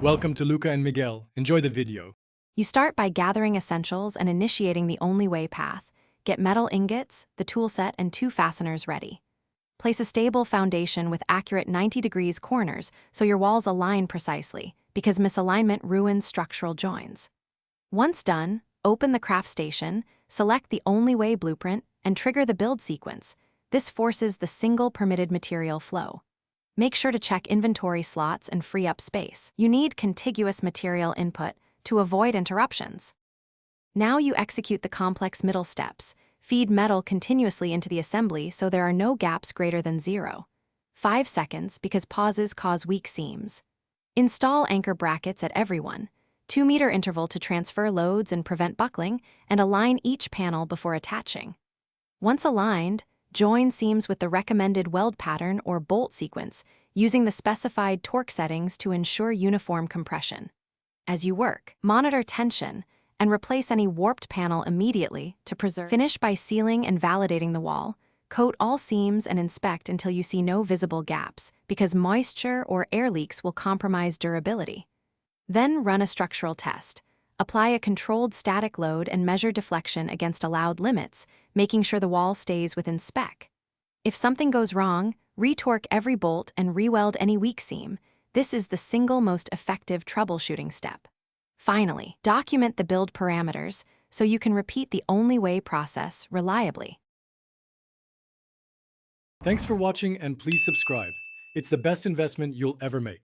Welcome to Luca and Miguel. Enjoy the video. You start by gathering essentials and initiating the only way path. Get metal ingots, the tool set, and 2 fasteners ready. Place a stable foundation with accurate 90 degrees corners so your walls align precisely, because misalignment ruins structural joins. Once done, open the craft station, select the only way blueprint, and trigger the build sequence. This forces the single permitted material flow. Make sure to check inventory slots and free up space. You need contiguous material input to avoid interruptions. Now you execute the complex middle steps. Feed metal continuously into the assembly so there are no gaps greater than 0. 5 seconds because pauses cause weak seams. Install anchor brackets at every 2-meter interval to transfer loads and prevent buckling, and align each panel before attaching. Once aligned, join seams with the recommended weld pattern or bolt sequence, using the specified torque settings to ensure uniform compression. As you work, monitor tension and replace any warped panel immediately to preserve. Finish by sealing and validating the wall. Coat all seams and inspect until you see no visible gaps, because moisture or air leaks will compromise durability. Then run a structural test. Apply a controlled static load and measure deflection against allowed limits, making sure the wall stays within spec. If something goes wrong, retorque every bolt and re-weld any weak seam. This is the single most effective troubleshooting step. Finally, document the build parameters so you can repeat the only way process reliably. Thanks for watching and please subscribe. It's the best investment you'll ever make.